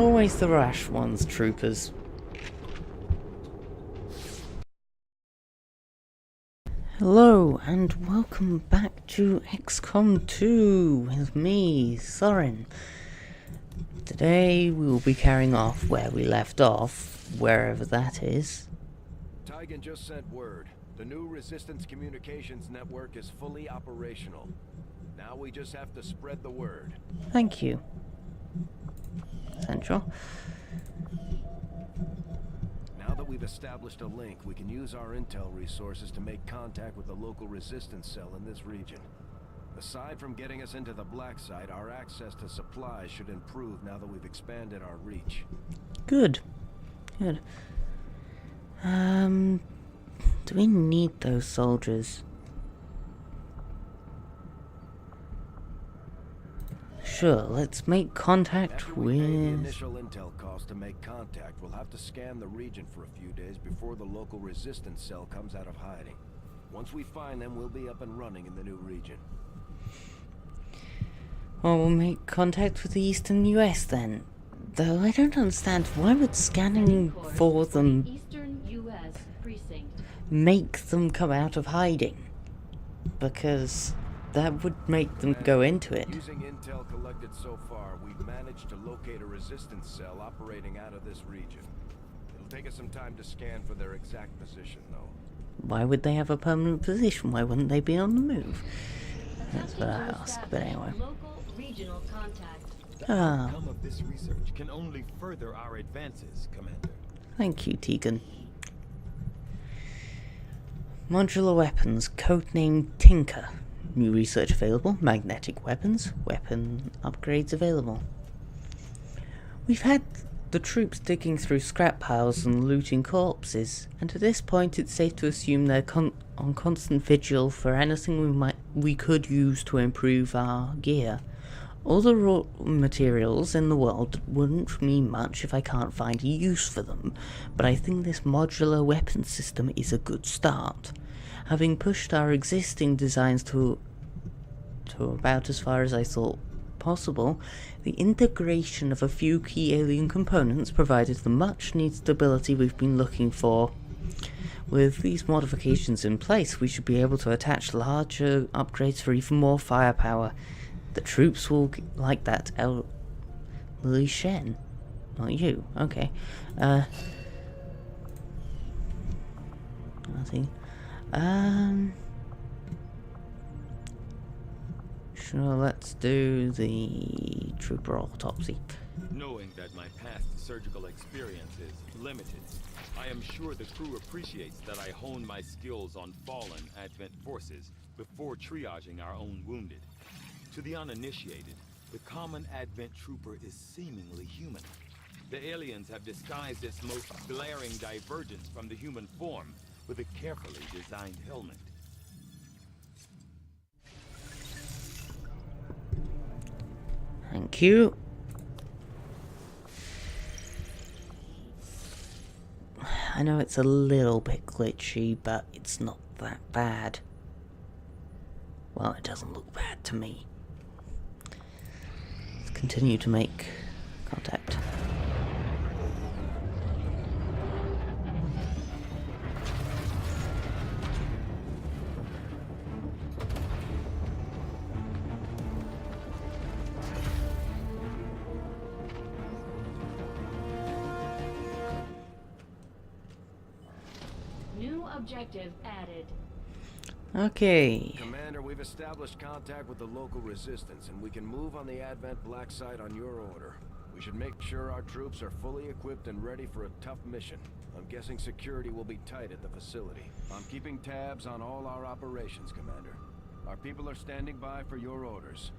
Always the rash ones, troopers. Hello, and welcome back to XCOM 2 with me, Soren. Today we will be carrying off where we left off, wherever that is. Tygan just sent word. The new Resistance communications network is fully operational. Now we just have to spread the word. Thank you. Central. Now that we've established a link, we can use our intel resources to make contact with the local resistance cell in this region. Aside from getting us into the black site, our access to supplies should improve now that we've expanded our reach. Good. Good. Do we need those soldiers? Sure, let's make contact After we pay the with... initial intel cost to make contact, we'll have to scan the region for a few days before the local resistance cell comes out of hiding. Once we find them, we'll be up and running in the new region. Well, we'll make contact with the eastern US then. Though I don't understand, why would scanning for them Eastern US precinct. make them come out of hiding? Because that would make them go into it. Using intel collected so far, we've managed to locate a resistance cell operating out of this region. It'll take us some time to scan for their exact position, though. Why would they have a permanent position? Why wouldn't they be on the move? That's what I ask, but anyway. Local regional contact. The outcome of this research can only further our advances, Commander. Thank you, Tegan. Modular weapons, codenamed Tinker. New research available. Magnetic weapons. Weapon upgrades available. We've had the troops digging through scrap piles and looting corpses, and at this point it's safe to assume they're on constant vigil for anything we could use to improve our gear. All the raw materials in the world wouldn't mean much if I can't find a use for them, but I think this modular weapon system is a good start. Having pushed our existing designs to about as far as I thought possible, the integration of a few key alien components provided the much-needed stability we've been looking for. With these modifications in place, we should be able to attach larger upgrades for even more firepower. The troops will like that. Lily Shen. Not you. Okay. Nothing. Sure, let's do the trooper autopsy. Knowing that my past surgical experience is limited, I am sure the crew appreciates that I hone my skills on fallen Advent forces before triaging our own wounded. To the uninitiated, the common Advent trooper is seemingly human. The aliens have disguised its most glaring divergence from the human form with a carefully designed helmet. Thank you. I know it's a little bit glitchy, but it's not that bad. Well, it doesn't look bad to me. Let's continue to make contact. New objective added. Okay. Commander, we've established contact with the local resistance, and we can move on the Advent black site on your order. We should make sure our troops are fully equipped and ready for a tough mission. I'm guessing security will be tight at the facility. I'm keeping tabs on all our operations, Commander. Our people are standing by for your orders.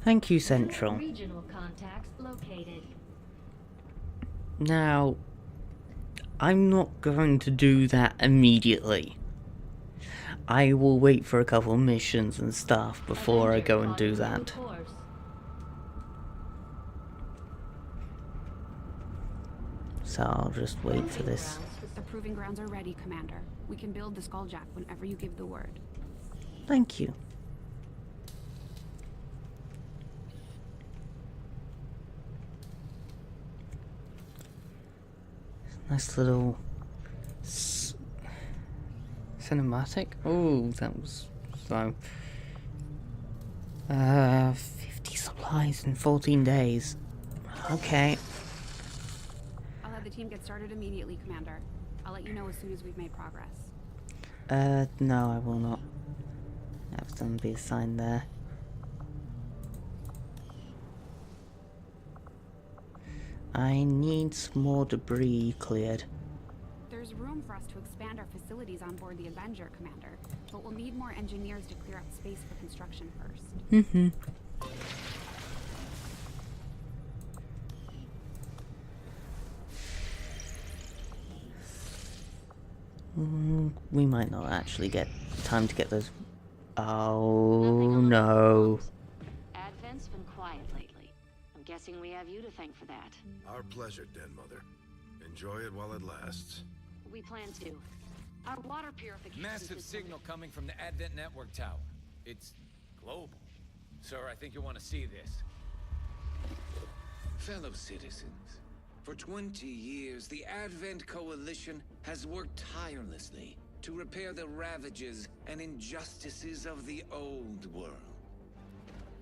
Thank you, Central. Regional contacts located. Now, I'm not going to do that immediately. I will wait for a couple of missions and stuff before I go and do that. So I'll just wait for this. The proving grounds are ready, Commander. We can build the Skulljack whenever you give the word. Thank you. Nice little cinematic. Oh, that was slow. 50 supplies in 14 days. Okay. I'll have the team get started immediately, Commander. I'll let you know as soon as we've made progress. No, I will not. Have them be assigned there. I need some more debris cleared. There's room for us to expand our facilities on board the Avenger, Commander, but we'll need more engineers to clear out space for construction first. We might not actually get time to get those. Oh Nothing on the no. phones. Advent's been quiet lately. I'm guessing we have you to thank for that. Our pleasure, Den Mother. Enjoy it while it lasts. We plan to. Our water purification Massive system- signal coming from the Advent Network Tower. It's global. Sir, I think you'll want to see this. Fellow citizens, for 20 years, the Advent Coalition has worked tirelessly to repair the ravages and injustices of the old world.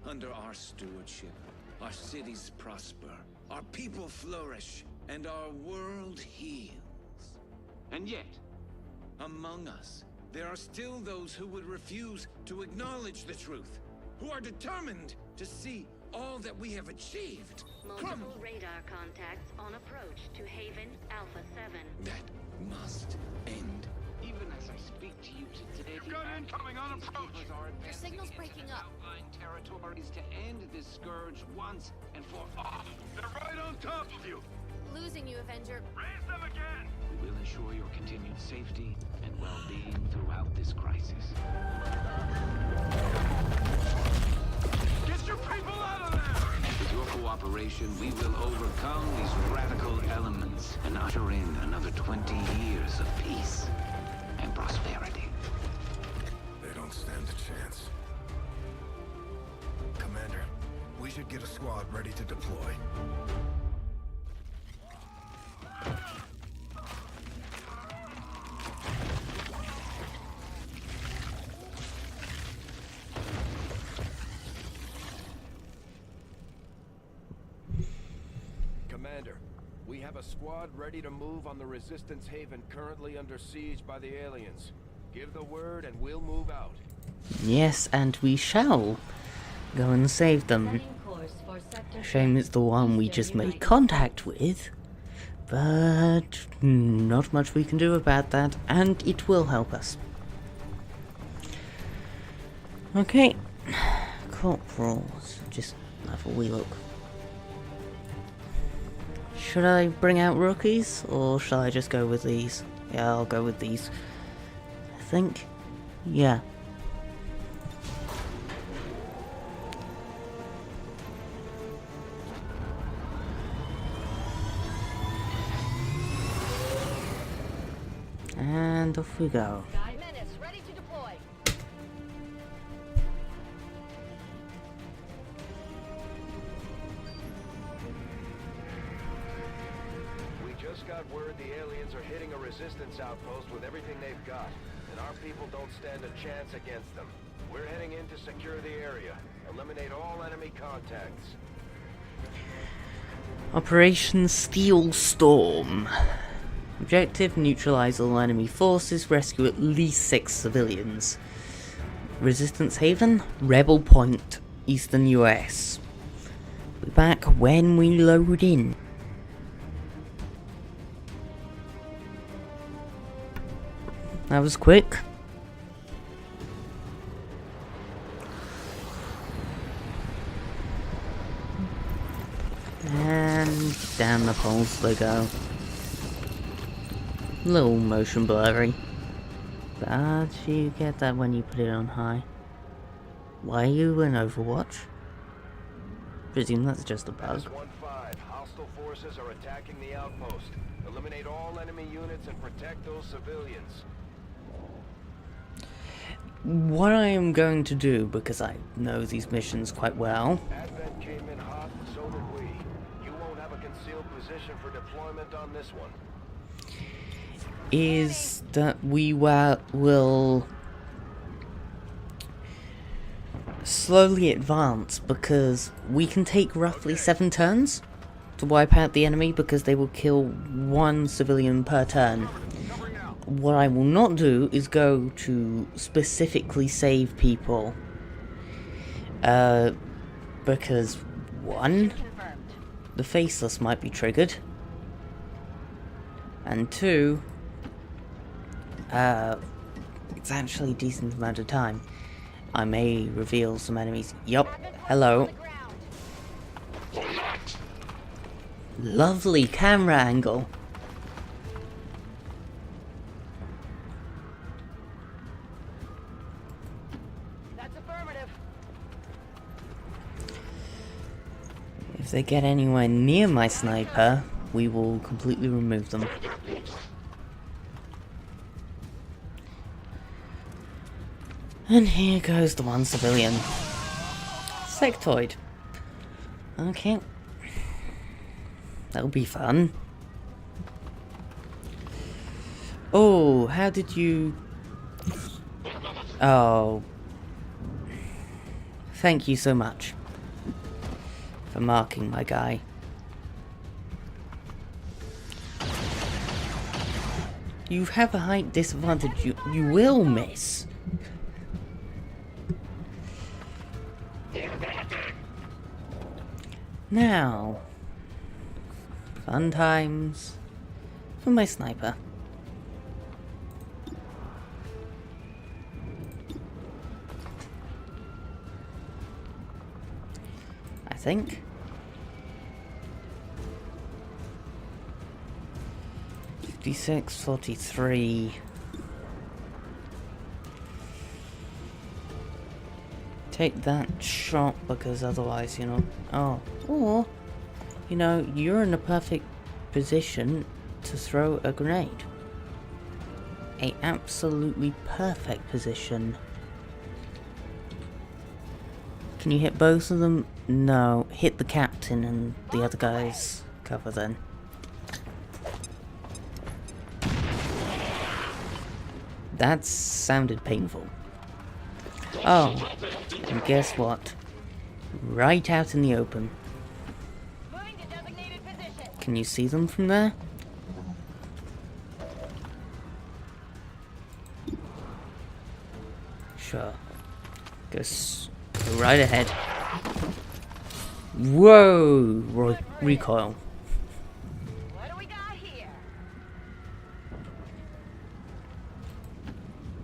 Under our stewardship, our cities prosper, our people flourish, and our world heals. And yet, among us, there are still those who would refuse to acknowledge the truth, who are determined to see all that we have achieved crumble. Multiple radar contacts on approach to Haven Alpha 7. That must end. Even as I speak to you today, Gun incoming on approach. Your signal's breaking up. Outlying territories to end this scourge once and for all. They're right on top of you. Losing you, Avenger. Raise them again. We will ensure your continued safety and well-being throughout this crisis. Get your people out of there. With your cooperation, we will overcome these radical elements and usher in another 20 years of peace and prosperity. They don't stand a chance. Commander, we should get a squad ready to deploy. Commander, we have a squad ready to move on the Resistance Haven currently under siege by the aliens. Give the word and we'll move out. Yes, and we shall go and save them. Setting course for sector Shame it's the one we Eastern just made United contact with, but not much we can do about that, and it will help us. Okay, corporals, just have a wee look. Should I bring out rookies, or shall I just go with these? Yeah, I'll go with these. I think. Yeah. And off we go. Menace, ready to deploy. We just got word the aliens are hitting a resistance outpost with everything they've got, and our people don't stand a chance against them. We're heading in to secure the area. Eliminate all enemy contacts. Operation Steel Storm. Objective: neutralize all enemy forces, rescue at least 6 civilians. Resistance Haven, Rebel Point, Eastern US. Be back when we load in. That was quick. And down the poles they go. Little motion blurry. But you get that when you put it on high. Why are you in Overwatch? Presume that's just a bug. S-15, hostile forces are attacking the outpost. Eliminate all enemy units and protect those civilians. What I am going to do, because I know these missions quite well, Advent came in hot, so did we. You won't have a concealed position for deployment on this one. is that we will slowly advance, because we can take roughly 7 turns to wipe out the enemy, because they will kill 1 civilian per turn. What I will not do is go to specifically save people, because 1, the faceless might be triggered, and 2, it's actually a decent amount of time. I may reveal some enemies. Yup, hello. Lovely camera angle. That's affirmative. If they get anywhere near my sniper, we will completely remove them. And here goes the 1 civilian. Sectoid. Okay. That'll be fun. Oh, how did you... Oh. Thank you so much for marking my guy. You have a height disadvantage. You will miss. Now, fun times for my sniper. I think. $56.43. Take that shot, because otherwise, you know... Oh. Or, you know, you're in a perfect position to throw a grenade. A absolutely perfect position. Can you hit both of them? No. Hit the captain and the other guy's cover then. That sounded painful. Oh, and guess what? Right out in the open. Can you see them from there? Sure. Go right ahead. Whoa! Recoil. What do we got here?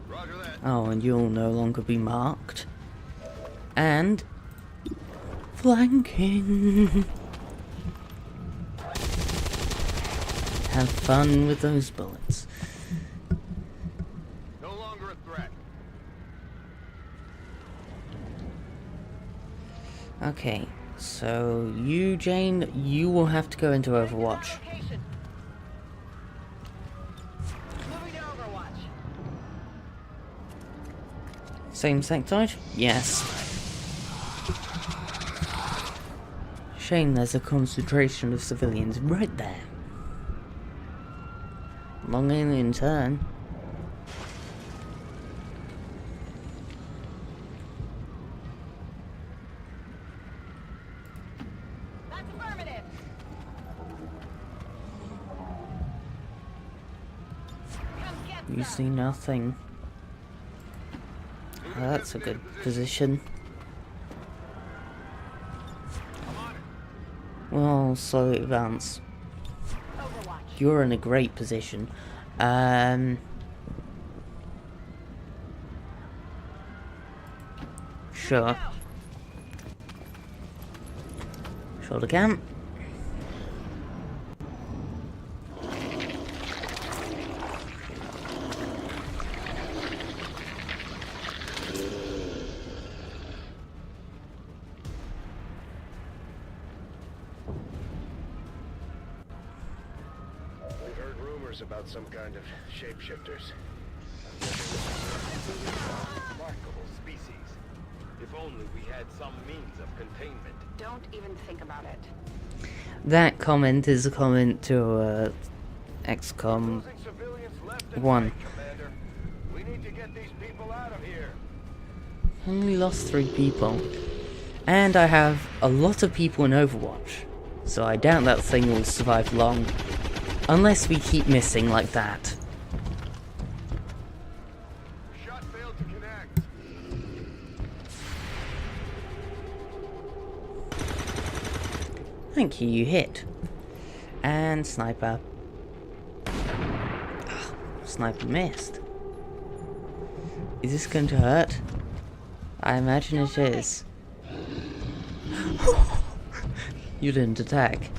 Roger that. Oh, and you'll no longer be marked. And... flanking! Have fun with those bullets. No longer a threat. Okay, so you, Jane, you will have to go into Overwatch. Location. Moving to Overwatch. Same sectoid? Yes. Shame there's a concentration of civilians right there. Long alien turn. That's affirmative. Come get You see nothing. Oh, that's a good position. Well, slowly advance. Overwatch. You're in a great position. Sure. Shoulder cam. We've heard rumors about some kind of shapeshifters. Remarkable species. If only we had some means of containment. Don't even think about it. That comment is a comment to XCOM 1. Commander. We need to get these people out of here. Only lost 3 people. And I have a lot of people in Overwatch. So I doubt that thing will survive long. Unless we keep missing like that. Shot failed to connect. Thank you, you hit. And sniper. Sniper missed. Is this going to hurt? I imagine it is. You didn't attack.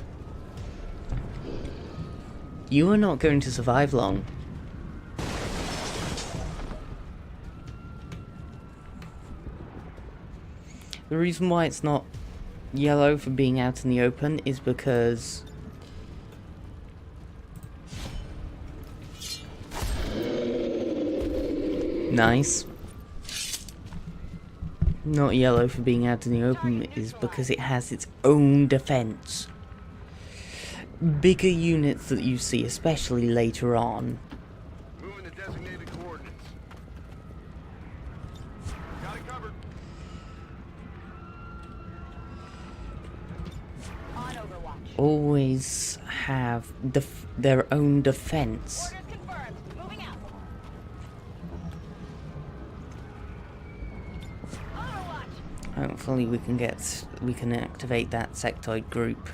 You are not going to survive long. The reason why it's not yellow for being out in the open is because nice. Not yellow for being out in the open is because it has its own defense. Bigger units that you see, especially later on. Moving to designated coordinates. Got it covered. On Overwatch. Always have their own defense. Orders confirmed. Moving out. Overwatch. Hopefully we can activate that sectoid group.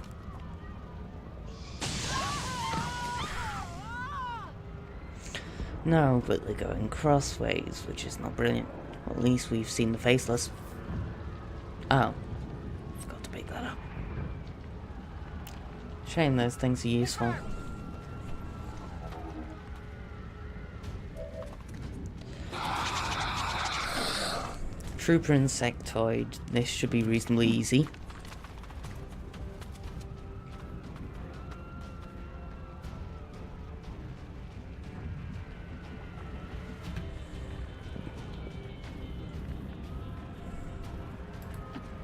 No, but they're going crossways, which is not brilliant. Well, at least we've seen the faceless. Oh, forgot to pick that up. Shame those things are useful. Trooper insectoid. This should be reasonably easy.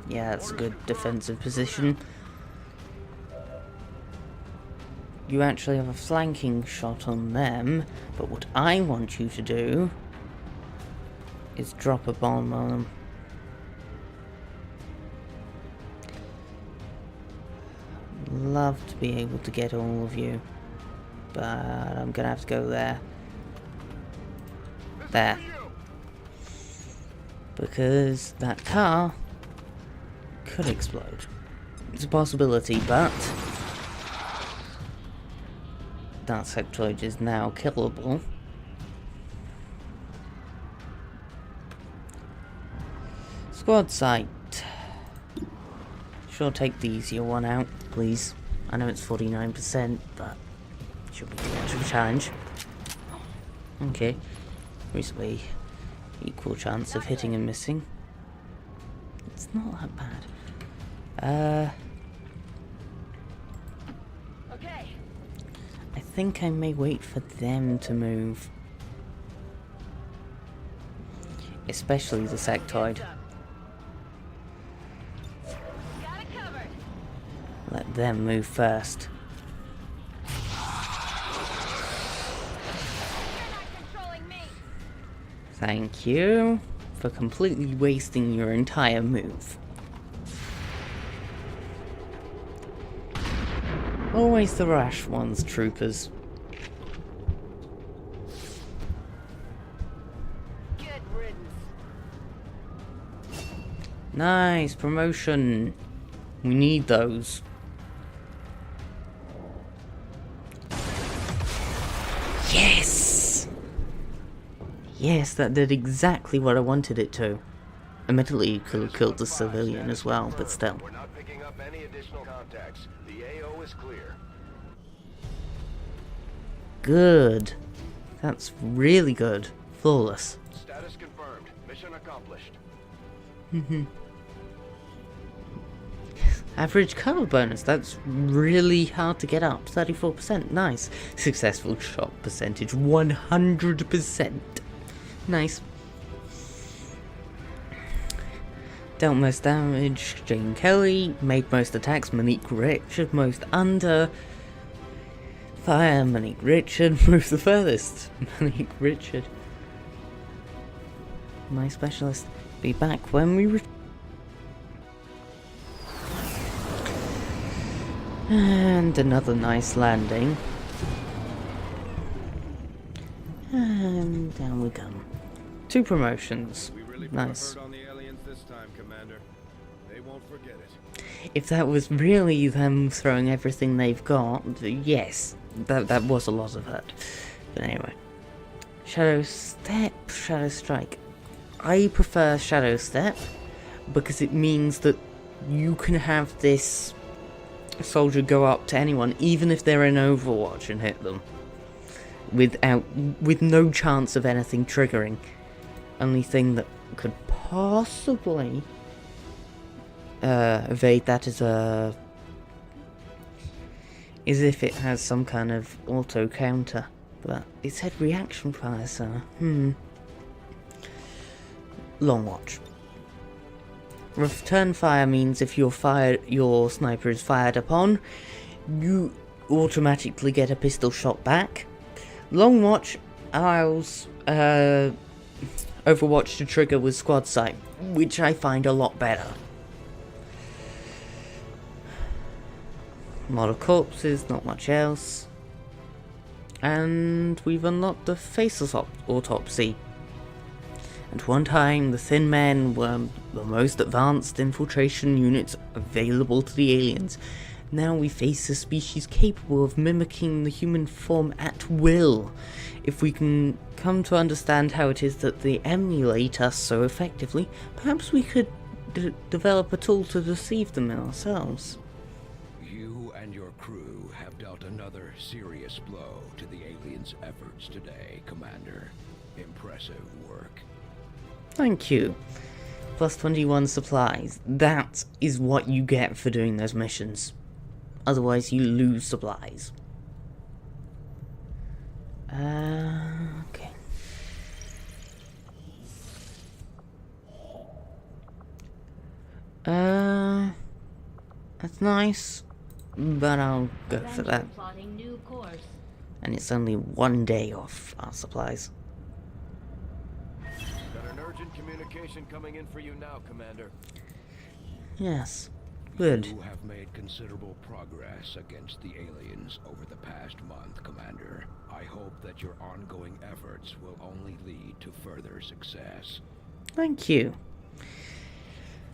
Yeah, that's a good defensive position. You actually have a flanking shot on them, but what I want you to do is drop a bomb on them. Love to be able to get all of you, but I'm gonna have to go there. There. Because that car could explode. It's a possibility, but that sectoid is now killable. Squad site. Sure, take the easier one out, please. I know it's 49%, but should be too much of a challenge. Okay. Reasonably equal chance of hitting and missing. It's not that bad. Okay. I think I may wait for them to move. Especially the sectoid. Got it covered. Let them move first. You're not controlling me. Thank you for completely wasting your entire move. Always the rash ones, troopers. Good riddance. Nice, promotion. We need those. Yes! Yes, that did exactly what I wanted it to. Admittedly, you could have killed the civilian as well, but still. We're not picking up any additional contacts. The AO is clear. Good. That's really good. Flawless. Status confirmed. Mission accomplished. Average cover bonus. That's really hard to get up. 34%. Nice. Successful shot percentage. 100%. Nice. Dealt most damage. Jane Kelly. Made most attacks. Monique Rich. Most under Fire, Monique Richard, move the furthest. Monique Richard. My specialist. Be back when we and another nice landing. And down we come. 2 promotions. We really Nice. put a hurt on the aliens this time, Commander. They won't forget it. If that was really them throwing everything they've got, yes, that was a lot of hurt. But anyway. Shadow Step, Shadow Strike. I prefer Shadow Step because it means that you can have this soldier go up to anyone, even if they're in Overwatch, and hit them with no chance of anything triggering. Only thing that could possibly evade that is if it has some kind of auto counter. But it said reaction fire, so Long watch. Return fire means if your sniper is fired upon, you automatically get a pistol shot back. Long watch allows Overwatch to trigger with squad sight, which I find a lot better. Model corpses, not much else. And we've unlocked the face autopsy. At one time, the Thin Men were the most advanced infiltration units available to the aliens. Now we face a species capable of mimicking the human form at will. If we can come to understand how it is that they emulate us so effectively, perhaps we could develop a tool to deceive them in ourselves. You and your crew have dealt another serious blow to the aliens' efforts today, Commander. Impressive work. Thank you. Plus 21 supplies. That is what you get for doing those missions. Otherwise you lose supplies. Okay. That's nice, but I'll go for that. Plotting new course. And it's only 1 day off our supplies. Got an urgent communication coming in for you now, Commander. Yes. Good. You have made considerable progress against the aliens over the past month, Commander. I hope that your ongoing efforts will only lead to further success. Thank you.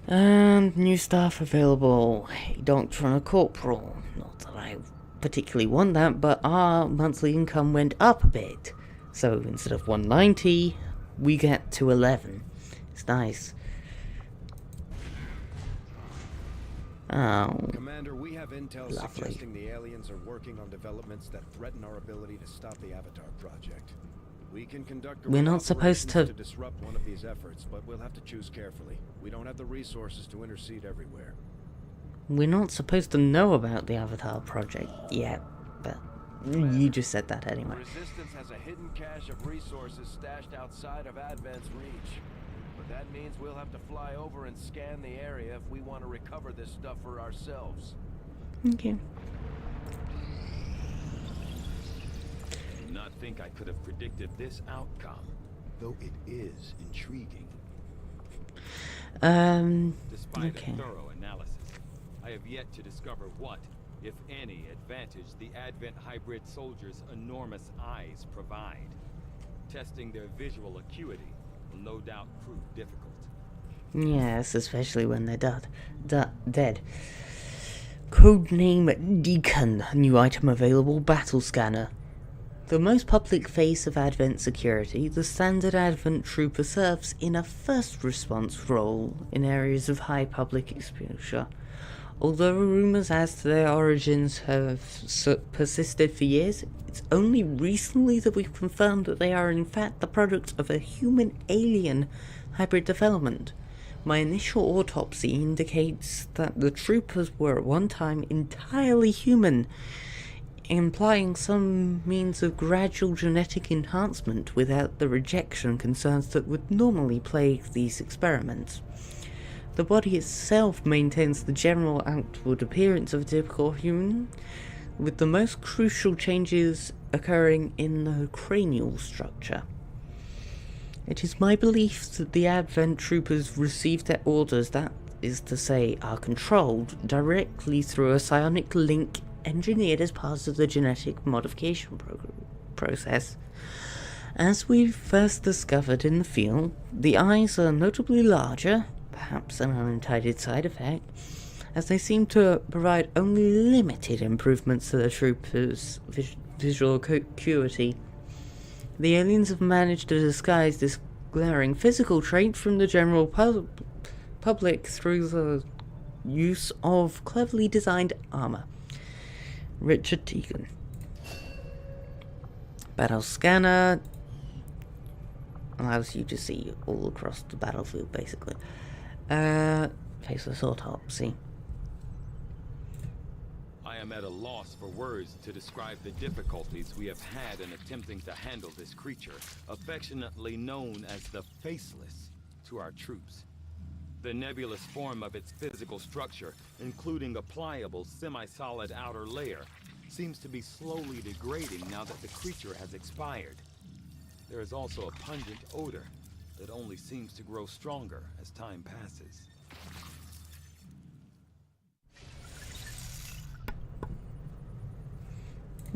And new staff available. A doctor and a corporal. Not that I particularly want that, but our monthly income went up a bit. So instead of 190, we get to 11. It's nice. Oh, Commander, we have intel lovely. suggesting the aliens are working on developments that threaten our ability to stop the Avatar project. We can conduct We're not supposed to disrupt one of these efforts, but we'll have to choose carefully. We don't have the resources to intercede everywhere. We're not supposed to know about the Avatar project yet, but you just said that anyway. Resistance has a hidden cache of resources stashed outside of Advent's reach. But that means we'll have to fly over and scan the area if we want to recover this stuff for ourselves. Okay. I do not think I could have predicted this outcome. Though it is intriguing. Despite okay. a thorough analysis, I have yet to discover what, if any, advantage the Advent hybrid soldiers' enormous eyes provide. Testing their visual acuity will no doubt prove difficult. Yes, especially when they're dead. Codename Deacon. New item available, battle scanner. The most public face of Advent security, the standard Advent trooper serves in a first response role in areas of high public exposure. Although rumours as to their origins have persisted for years, it's only recently that we've confirmed that they are in fact the product of a human-alien hybrid development. My initial autopsy indicates that the troopers were at one time entirely human, implying some means of gradual genetic enhancement without the rejection concerns that would normally plague these experiments. The body itself maintains the general outward appearance of a typical human. with the most crucial changes occurring in the cranial structure. It is my belief that the Advent troopers received their orders, that is to say, are controlled directly through a psionic link engineered as part of the genetic modification process. As we first discovered in the field, the eyes are notably larger, perhaps an unintended side effect, as they seem to provide only limited improvements to the troopers' visual acuity. The aliens have managed to disguise this glaring physical trait from the general public through the use of cleverly designed armor. Richard Tegan. Battle scanner allows you to see all across the battlefield, basically. Faceless autopsy. I am at a loss for words to describe the difficulties we have had in attempting to handle this creature, affectionately known as the Faceless, to our troops. The nebulous form of its physical structure, including a pliable, semi-solid outer layer, seems to be slowly degrading now that the creature has expired. There is also a pungent odor that only seems to grow stronger as time passes.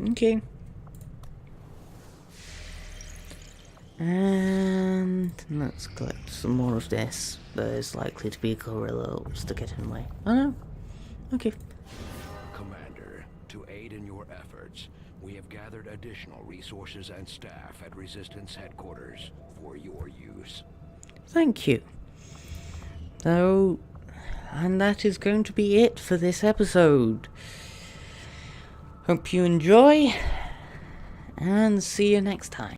Okay. And let's collect some more of this. There's likely to be a gorilla to get in the way. Oh no. Okay. Commander, to aid in your efforts, we have gathered additional resources and staff at Resistance headquarters for your use. Thank you. So, and that is going to be it for this episode. Hope you enjoy, and see you next time.